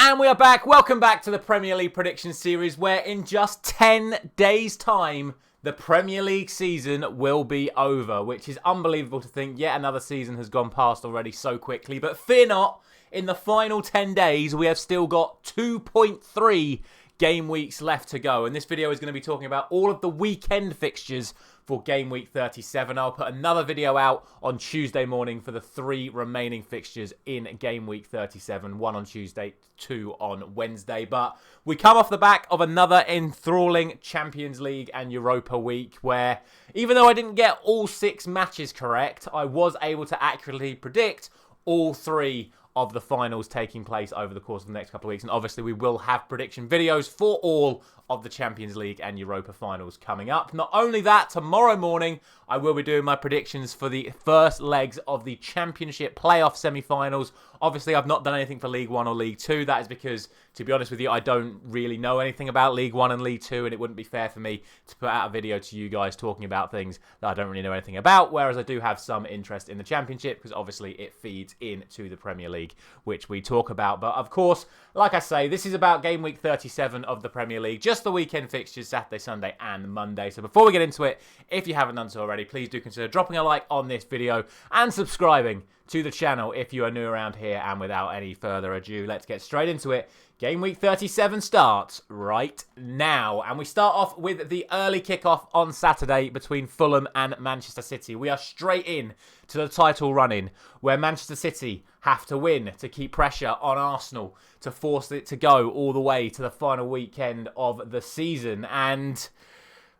And we are back. Welcome back to the Premier League prediction series where in just 10 days' time, the Premier League season will be over, which is unbelievable to think yet another season has gone past already so quickly. But fear not, in the final 10 days, we have still got 2.3 game weeks left to go. And this video is going to be talking about all of the weekend fixtures for game week 37. I'll put another video out on Tuesday morning for the 3 remaining fixtures in game week 37. 1 on Tuesday, 2 on Wednesday. But we come off the back of another enthralling Champions League and Europa week where, even though I didn't get all 6 matches correct, I was able to accurately predict all 3 of the finals taking place over the course of the next couple of weeks. And obviously we will have prediction videos for all of the Champions League and Europa finals coming up. Not only that, tomorrow morning I will be doing my predictions for the first legs of the Championship playoff semi-finals. Obviously I've not done anything for League 1 or League 2. That is because, to be honest with you, I don't really know anything about League 1 and League 2, and it wouldn't be fair for me to put out a video to you guys talking about things that I don't really know anything about, whereas I do have some interest in the Championship because obviously it feeds into the Premier League, which we talk about. But of course, like I say, this is about game week 37 of the Premier League, just the weekend fixtures, Saturday, Sunday and Monday. So before we get into it, if you haven't done so already, please do consider dropping a like on this video and subscribing to the channel if you are new around here. And without any further ado, let's get straight into it. Game week 37 starts right now. And we start off with the early kickoff on Saturday between Fulham and Manchester City. We are straight in to the title run-in where Manchester City have to win to keep pressure on Arsenal to force it to go all the way to the final weekend of the season. And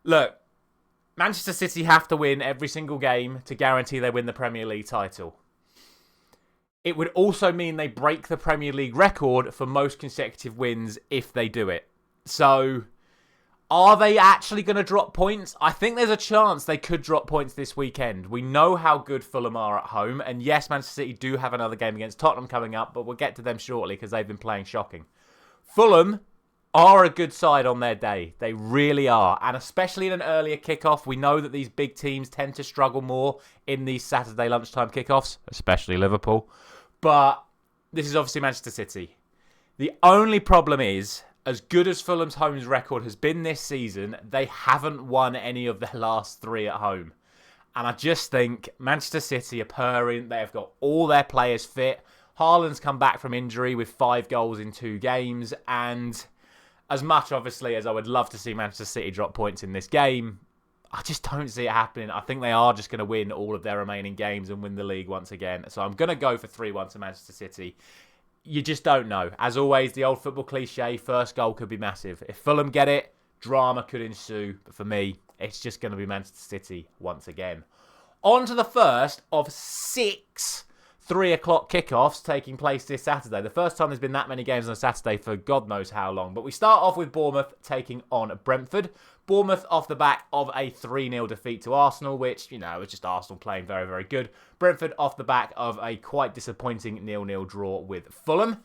look, Manchester City have to win every single game to guarantee they win the Premier League title. It would also mean they break the Premier League record for most consecutive wins if they do it. So, are they actually going to drop points? I think there's a chance they could drop points this weekend. We know how good Fulham are at home. And yes, Manchester City do have another game against Tottenham coming up, but we'll get to them shortly because they've been playing shocking. Fulham are a good side on their day. They really are. And especially in an earlier kickoff, we know that these big teams tend to struggle more in these Saturday lunchtime kickoffs, especially Liverpool. But this is obviously Manchester City. The only problem is, as good as Fulham's home record has been this season, they haven't won any of their last 3 at home. And I just think Manchester City are purring. They have got all their players fit. Haaland's come back from injury with 5 goals in 2 games. And as much, obviously, as I would love to see Manchester City drop points in this game, I just don't see it happening. I think they are just going to win all of their remaining games and win the league once again. So I'm going to go for 3-1 to Manchester City. You just don't know. As always, the old football cliche, first goal could be massive. If Fulham get it, drama could ensue. But for me, it's just going to be Manchester City once again. On to the first of 6 3 o'clock kickoffs taking place this Saturday. The first time there's been that many games on a Saturday for God knows how long. But we start off with Bournemouth taking on Brentford. Bournemouth off the back of a 3-0 defeat to Arsenal, which, you know, was just Arsenal playing very, very good. Brentford off the back of a quite disappointing 0-0 draw with Fulham.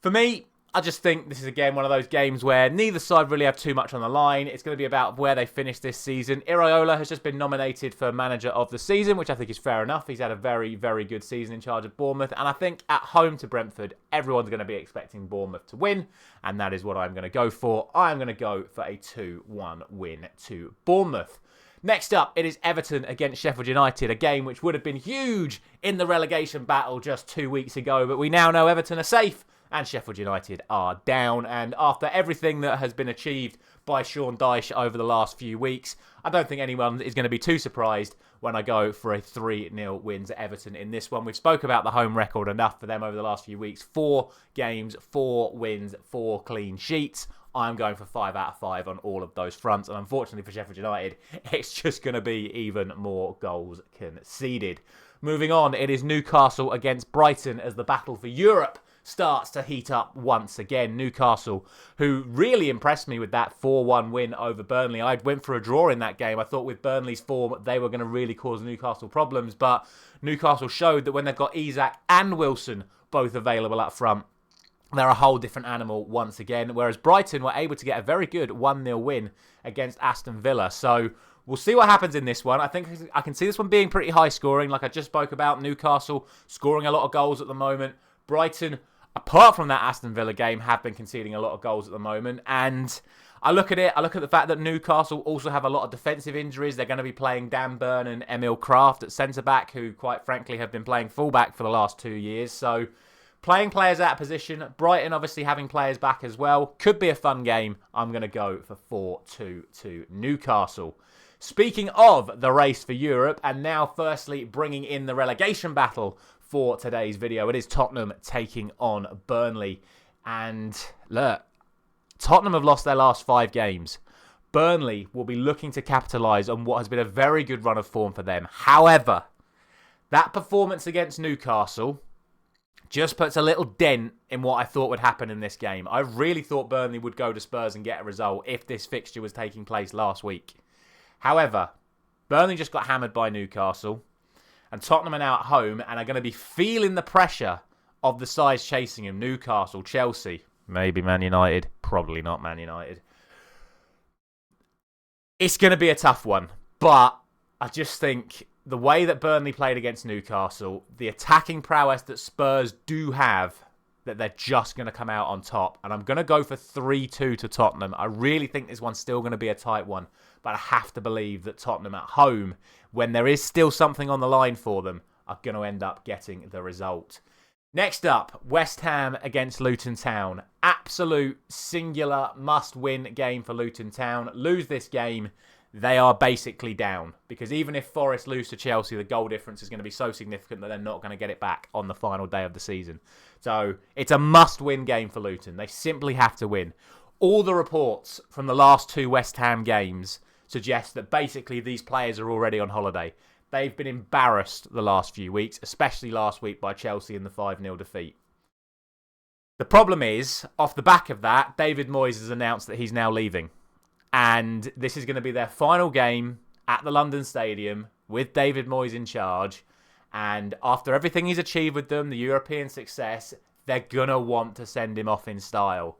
For me, I just think this is, again, one of those games where neither side really have too much on the line. It's going to be about where they finish this season. Iraola has just been nominated for Manager of the Season, which I think is fair enough. He's had a very, very good season in charge of Bournemouth. And I think at home to Brentford, everyone's going to be expecting Bournemouth to win. And that is what I'm going to go for. I'm going to go for a 2-1 win to Bournemouth. Next up, it is Everton against Sheffield United, a game which would have been huge in the relegation battle just 2 weeks ago. But we now know Everton are safe and Sheffield United are down. And after everything that has been achieved by Sean Dyche over the last few weeks, I don't think anyone is going to be too surprised when I go for a 3-0 win to Everton in this one. We've spoke about the home record enough for them over the last few weeks. 4 games, 4 wins, 4 clean sheets. I'm going for 5 out of 5 on all of those fronts. And unfortunately for Sheffield United, it's just going to be even more goals conceded. Moving on, it is Newcastle against Brighton as the battle for Europe starts to heat up once again. Newcastle, who really impressed me with that 4-1 win over Burnley. I went for a draw in that game. I thought with Burnley's form, they were going to really cause Newcastle problems. But Newcastle showed that when they've got Isak and Wilson both available up front, they're a whole different animal once again. Whereas Brighton were able to get a very good 1-0 win against Aston Villa. So we'll see what happens in this one. I think I can see this one being pretty high scoring. Like I just spoke about, Newcastle scoring a lot of goals at the moment. Brighton apart from that Aston Villa game, have been conceding a lot of goals at the moment. And I look at the fact that Newcastle also have a lot of defensive injuries. They're going to be playing Dan Burn and Emil Kraft at centre-back, who, quite frankly, have been playing full-back for the last 2 years. So, playing players out of position. Brighton, obviously, having players back as well. Could be a fun game. I'm going to go for 4-2 to Newcastle. Speaking of the race for Europe, and now firstly bringing in the relegation battle for today's video, it is Tottenham taking on Burnley. And look, Tottenham have lost their last 5 games. Burnley will be looking to capitalise on what has been a very good run of form for them. However, that performance against Newcastle just puts a little dent in what I thought would happen in this game. I really thought Burnley would go to Spurs and get a result if this fixture was taking place last week. However, Burnley just got hammered by Newcastle, and Tottenham are now at home and are going to be feeling the pressure of the sides chasing him. Newcastle, Chelsea, maybe Man United, probably not Man United. It's going to be a tough one, but I just think the way that Burnley played against Newcastle, the attacking prowess that Spurs do have, that they're just going to come out on top. And I'm going to go for 3-2 to Tottenham. I really think this one's still going to be a tight one, but I have to believe that Tottenham at home, when there is still something on the line for them, are going to end up getting the result. Next up, West Ham against Luton Town. Absolute singular must-win game for Luton Town. Lose this game, they are basically down. Because even if Forest lose to Chelsea, the goal difference is going to be so significant that they're not going to get it back on the final day of the season. So it's a must-win game for Luton. They simply have to win. All the reports from the last 2 West Ham games suggest that basically these players are already on holiday. They've been embarrassed the last few weeks, especially last week by Chelsea in the 5-0 defeat. The problem is, off the back of that, David Moyes has announced that he's now leaving. And this is going to be their final game at the London Stadium with David Moyes in charge. And after everything he's achieved with them, the European success, they're going to want to send him off in style.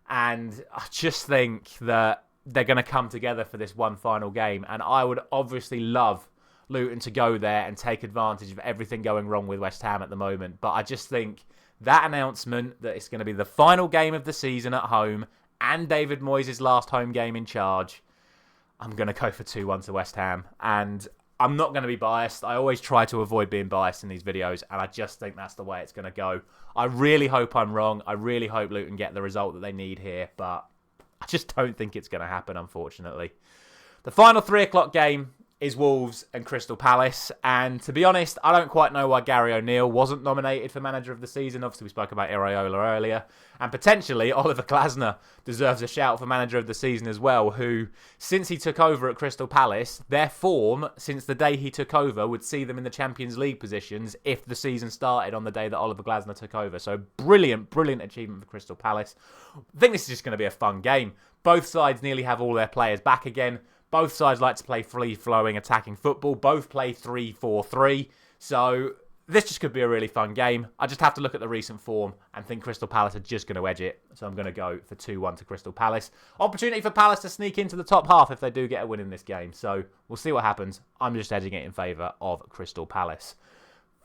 And I just think that they're going to come together for this one final game. And I would obviously love Luton to go there and take advantage of everything going wrong with West Ham at the moment. But I just think that announcement that it's going to be the final game of the season at home and David Moyes' last home game in charge, I'm going to go for 2-1 to West Ham. And I'm not going to be biased. I always try to avoid being biased in these videos, and I just think that's the way it's going to go. I really hope I'm wrong. I really hope Luton get the result that they need here, but I just don't think it's going to happen, unfortunately. The final 3 o'clock game is Wolves and Crystal Palace. And to be honest, I don't quite know why Gary O'Neill wasn't nominated for Manager of the Season. Obviously, we spoke about Iraola earlier. And potentially, Oliver Glasner deserves a shout for Manager of the Season as well, who, since he took over at Crystal Palace, their form since the day he took over would see them in the Champions League positions if the season started on the day that Oliver Glasner took over. So brilliant, brilliant achievement for Crystal Palace. I think this is just going to be a fun game. Both sides nearly have all their players back again. Both sides like to play free-flowing attacking football. Both play 3-4-3. So this just could be a really fun game. I just have to look at the recent form and think Crystal Palace are just going to edge it. So I'm going to go for 2-1 to Crystal Palace. Opportunity for Palace to sneak into the top half if they do get a win in this game. So we'll see what happens. I'm just edging it in favour of Crystal Palace.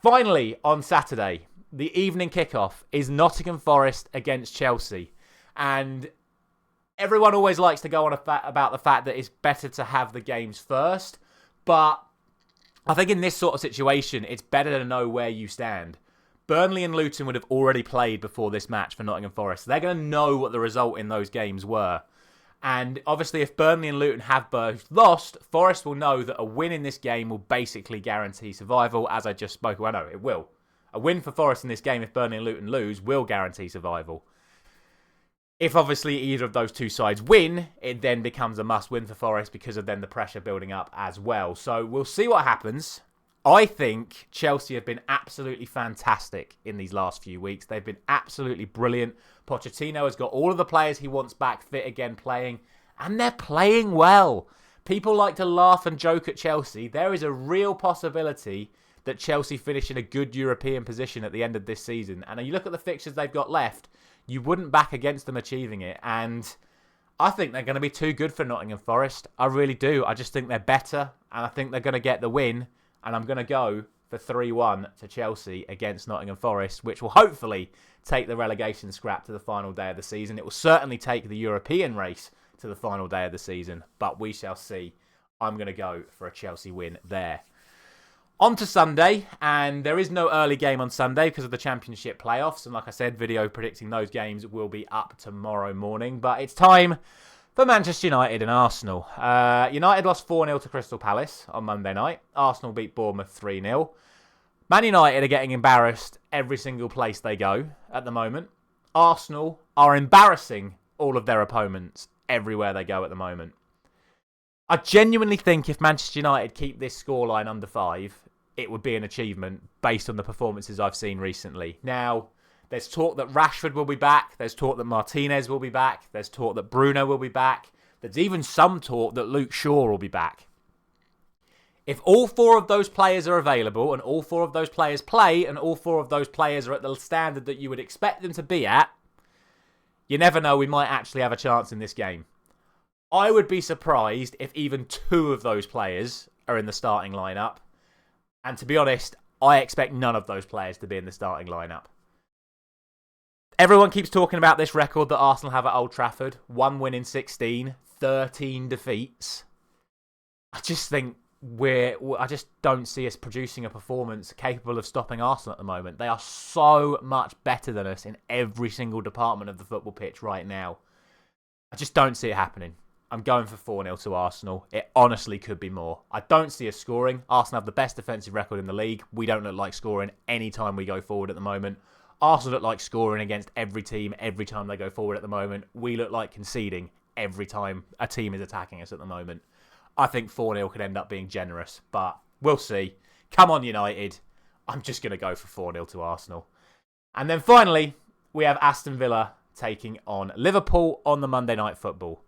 Finally, on Saturday, the evening kickoff is Nottingham Forest against Chelsea. And everyone always likes to go on about the fact that it's better to have the games first. But I think in this sort of situation, it's better to know where you stand. Burnley and Luton would have already played before this match for Nottingham Forest. They're going to know what the result in those games were. And obviously, if Burnley and Luton have both lost, Forest will know that a win in this game will basically guarantee survival, as I just spoke. Well, no, it will. A win for Forest in this game, if Burnley and Luton lose, will guarantee survival. If obviously either of those two sides win, it then becomes a must-win for Forest because of then the pressure building up as well. So we'll see what happens. I think Chelsea have been absolutely fantastic in these last few weeks. They've been absolutely brilliant. Pochettino has got all of the players he wants back fit again playing, and they're playing well. People like to laugh and joke at Chelsea. There is a real possibility that Chelsea finish in a good European position at the end of this season. And you look at the fixtures they've got left, you wouldn't back against them achieving it. And I think they're going to be too good for Nottingham Forest. I really do. I just think they're better. And I think they're going to get the win. And I'm going to go for 3-1 to Chelsea against Nottingham Forest, which will hopefully take the relegation scrap to the final day of the season. It will certainly take the European race to the final day of the season, but we shall see. I'm going to go for a Chelsea win there. On to Sunday, and there is no early game on Sunday because of the Championship playoffs. And like I said, video predicting those games will be up tomorrow morning. But it's time for Manchester United and Arsenal. United lost 4-0 to Crystal Palace on Monday night. Arsenal beat Bournemouth 3-0. Man United are getting embarrassed every single place they go at the moment. Arsenal are embarrassing all of their opponents everywhere they go at the moment. I genuinely think if Manchester United keep this scoreline under 5, it would be an achievement based on the performances I've seen recently. Now, there's talk that Rashford will be back. There's talk that Martinez will be back. There's talk that Bruno will be back. There's even some talk that Luke Shaw will be back. If all 4 of those players are available and all 4 of those players play and all 4 of those players are at the standard that you would expect them to be at, you never know, we might actually have a chance in this game. I would be surprised if even 2 of those players are in the starting lineup. And to be honest, I expect none of those players to be in the starting lineup. Everyone keeps talking about this record that Arsenal have at Old Trafford. 1 win in 16, 13 defeats. I just don't see us producing a performance capable of stopping Arsenal at the moment. They are so much better than us in every single department of the football pitch right now. I just don't see it happening. I'm going for 4-0 to Arsenal. It honestly could be more. I don't see us scoring. Arsenal have the best defensive record in the league. We don't look like scoring any time we go forward at the moment. Arsenal look like scoring against every team every time they go forward at the moment. We look like conceding every time a team is attacking us at the moment. I think 4-0 could end up being generous, but we'll see. Come on, United. I'm just going to go for 4-0 to Arsenal. And then finally, we have Aston Villa taking on Liverpool on the Monday Night Football.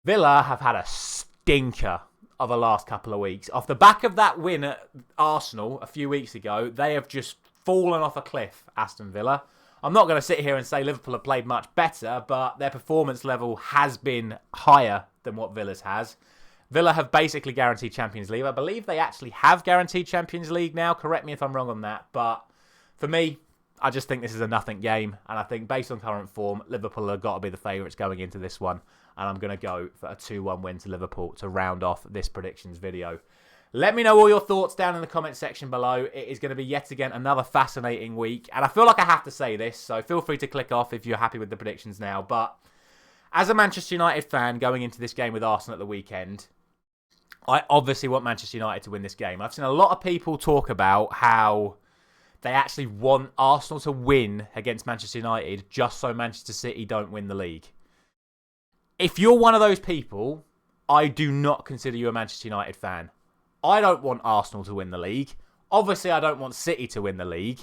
Villa have had a stinker of the last couple of weeks. Off the back of that win at Arsenal a few weeks ago, they have just fallen off a cliff, Aston Villa. I'm not going to sit here and say Liverpool have played much better, but their performance level has been higher than what Villa's has. Villa have basically guaranteed Champions League. I believe they actually have guaranteed Champions League now. Correct me if I'm wrong on that. But for me, I just think this is a nothing game. And I think based on current form, Liverpool have got to be the favourites going into this one. And I'm going to go for a 2-1 win to Liverpool to round off this predictions video. Let me know all your thoughts down in the comment section below. It is going to be yet again another fascinating week. And I feel like I have to say this, so feel free to click off if you're happy with the predictions now. But as a Manchester United fan going into this game with Arsenal at the weekend, I obviously want Manchester United to win this game. I've seen a lot of people talk about how they actually want Arsenal to win against Manchester United just so Manchester City don't win the league. If you're one of those people, I do not consider you a Manchester United fan. I don't want Arsenal to win the league. Obviously, I don't want City to win the league.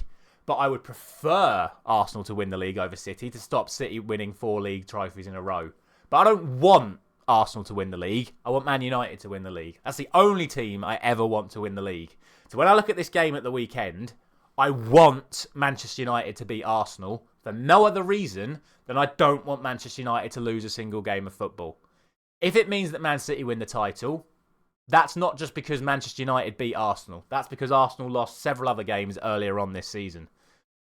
But I would prefer Arsenal to win the league over City to stop City winning 4 league trophies in a row. But I don't want Arsenal to win the league. I want Man United to win the league. That's the only team I ever want to win the league. So when I look at this game at the weekend, I want Manchester United to beat Arsenal for no other reason than I don't want Manchester United to lose a single game of football. If it means that Man City win the title, that's not just because Manchester United beat Arsenal. That's because Arsenal lost several other games earlier on this season.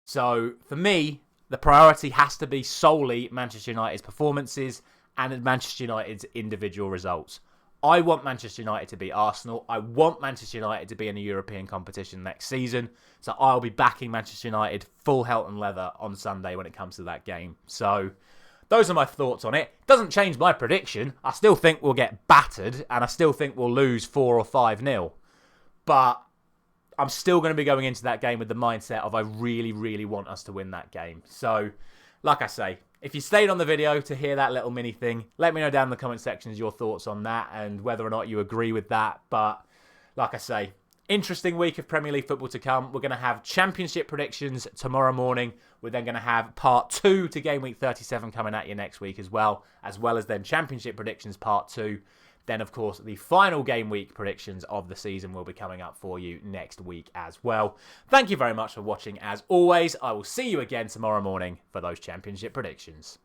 So for me, the priority has to be solely Manchester United's performances and Manchester United's individual results. I want Manchester United to beat Arsenal. I want Manchester United to be in a European competition next season. So I'll be backing Manchester United full hell and leather on Sunday when it comes to that game. So those are my thoughts on it. Doesn't change my prediction. I still think we'll get battered and I still think we'll lose 4 or 5-0. But I'm still going to be going into that game with the mindset of I really, really want us to win that game. So, like I say, if you stayed on the video to hear that little mini thing, let me know down in the comment sections your thoughts on that and whether or not you agree with that. But, like I say, interesting week of Premier League football to come. We're going to have Championship predictions tomorrow morning. We're then going to have part 2 to Game Week 37 coming at you next week as well as then Championship predictions part 2. Then, of course, the final game week predictions of the season will be coming up for you next week as well. Thank you very much for watching. As always, I will see you again tomorrow morning for those Championship predictions.